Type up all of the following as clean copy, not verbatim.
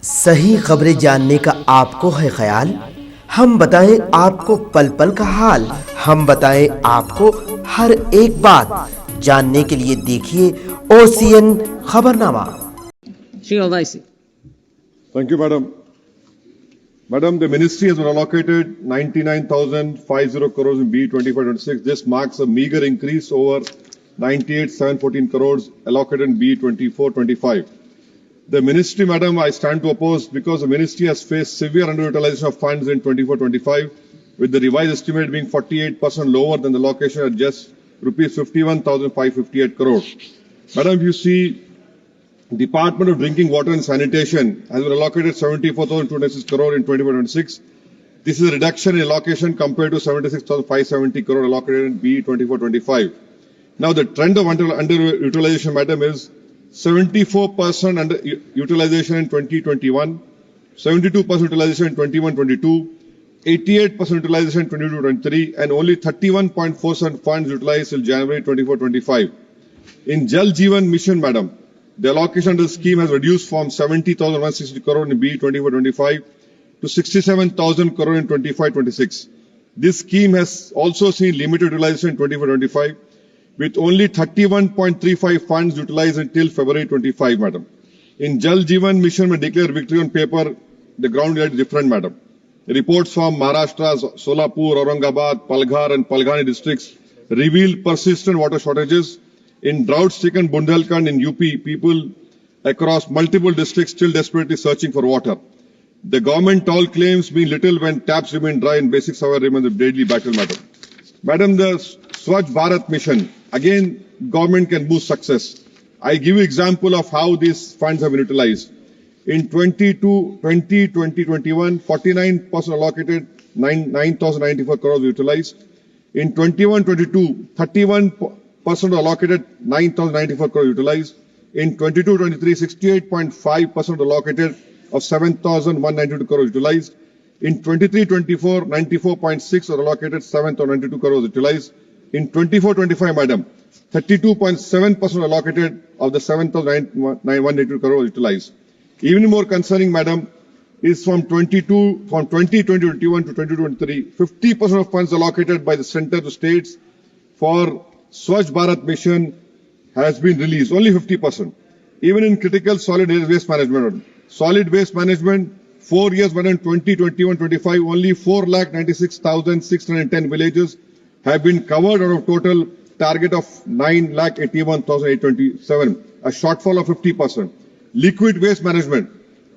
सही खबरें जानने का आपको है ख्याल? हम बताएं आपको पल पल का हाल, हम बताएं आपको हर एक बात। जानने के लिए देखिए OCN Khabarnama. Shri Owaisi. Thank you, Madam. Madam, the Ministry has allocated 99,050 crores in B25-26. This marks a meager increase over 98,714 crores allocated in B24-25. The Ministry, Madam, I stand to oppose because the Ministry has faced severe underutilization of funds in 24-25, with the revised estimate being 48% lower than the allocation at just rupees 51,558 crores. Madam, if you see, Department of Drinking Water and Sanitation has been allocated 74,206 crore in 2026. This is a reduction in allocation compared to 76,570 crore allocated in B24-25. Now the trend of underutilization, Madam, is 74% underutilization in 2021, 72% utilization in 21-22, 88% utilization in 22-23, and only 31.4% funds utilized till January 24-25. In Jal Jeevan Mission, Madam, the allocation of the scheme has reduced from 70,160 crore in B24-25 to 67,000 crore in 25-26. This scheme has also seen limited utilization in 24-25, with only 31.35 funds utilized until February 25, Madam. In Jal Jeevan Mission, we declare victory on paper. The ground is different, Madam. Reports from Maharashtra, Solapur, Aurangabad, Palghar and Palghani districts reveal persistent water shortages. In drought-stricken Bundelkhand in UP, people across multiple districts still desperately searching for water. The government all claims mean little when taps remain dry and basic survival remains a daily battle, Madam. Madam, the Swachh Bharat mission, again, government can boost success. I give you example of how these funds have been utilized. In 2021, 49% allocated 9,094 crores utilized. In 21-22, 31% allocated 9,094 crores utilized. In 22-23, 68.5% allocated of 7,192 crores utilized. In 23-24, 94.6 are allocated 7,092 crores utilized. In 24-25, Madam, 32.7% allocated of the 7,182 crores utilized. Even more concerning, Madam, is from 2021 to 2023, 50% of funds allocated by the center to states for Swachh Bharat mission has been released, only 50%. Even in critical solid waste management, 4 years, Madam, 2021-25, only 4,96,610 villages have been covered out of total target of 9,81,827, a shortfall of 50%. Liquid waste management,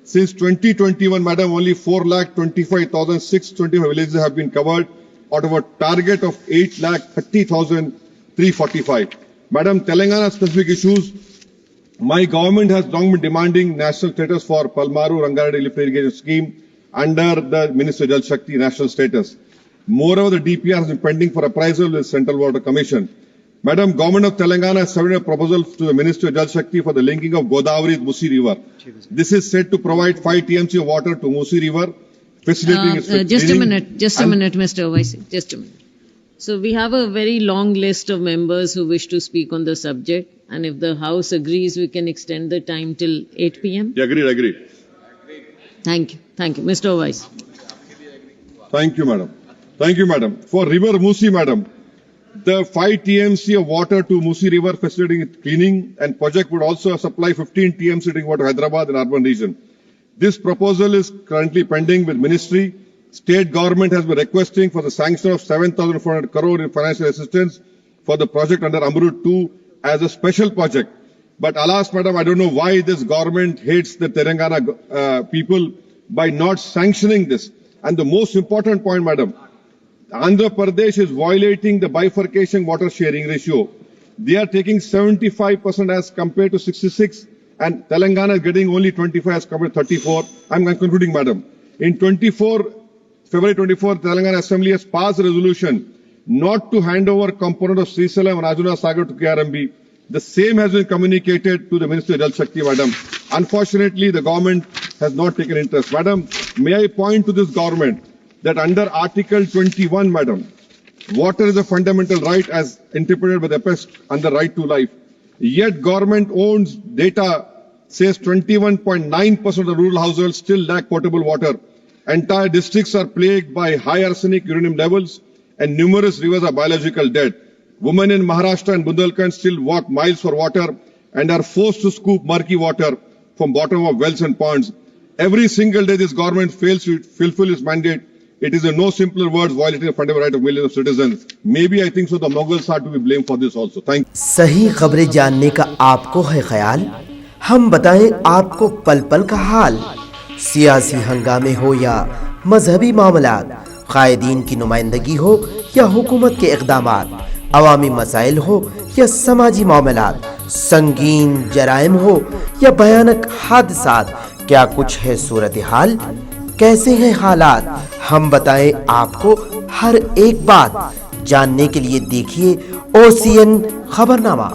since 2021, Madam, only 4,25,625 villages have been covered out of a target of 8,30,345. Madam, Telangana specific issues. My government has long been demanding national status for Palmaru Rangareddy lift irrigation scheme under the Ministry of Jal Shakti national status. Moreover, the DPR has been pending for appraisal with Central Water Commission. Madam, Government of Telangana has submitted a proposal to the Ministry of Jal Shakti for the linking of Godavari with Musi River. This is said to provide 5 TMC of water to Musi River, facilitating its Just a minute, Mr. Owaisi, just a minute. So we have a very long list of members who wish to speak on the subject, and if the House agrees, we can extend the time till 8 p.m. Yeah, agreed. Thank you. Mr. Owaisi. Thank you, Madam. For River Musi, Madam, the 5 TMC of water to Musi River facilitating its cleaning and project would also supply 15 TMC drinking water to Hyderabad and urban region. This proposal is currently pending with Ministry. State government has been requesting for the sanction of 7,400 crore in financial assistance for the project under Amrut 2 as a special project. But alas, Madam, I don't know why this government hates the Telangana people by not sanctioning this. And the most important point, Madam, Andhra Pradesh is violating the bifurcation water sharing ratio. They are taking 75% as compared to 66, and Telangana is getting only 25 as compared to 34. I'm concluding, Madam. In February 24, Telangana Assembly has passed a resolution not to hand over component of Srisalam and Arjuna Sagar to KRMB. The same has been communicated to the Ministry of Jal Shakti, Madam. Unfortunately, the government has not taken interest. Madam, may I point to this government that under Article 21, Madam, water is a fundamental right as interpreted by the PEST under right to life. Yet government owns data says 21.9% of the rural households still lack potable water. Entire districts are plagued by high arsenic uranium levels and numerous rivers are biological dead. Women in Maharashtra and Bundelkhand still walk miles for water and are forced to scoop murky water from bottom of wells and ponds. Every single day this government fails to fulfill its mandate. It is in no simpler words violating the fundamental right of millions of citizens. Maybe I think so the Mughals are to be blamed for this also. Thank you. सही खबरें जानने का आपको है ख्याल, हम बताएं आपको पल पल का हाल। सियासी हंगामे हो या मजहबी मामलात, कायदीन की नुमाइंदगी हो या हुकूमत के इक़दामात, अवामी मसाइल हो या समाजी मामलात, संगीन जराइम हो या भयानक हादसात, क्या कुछ है सूरत हाल, कैसे हैं हालात, हम बताएं आपको हर एक बात। जानने के लिए देखिए OCN खबरनामा।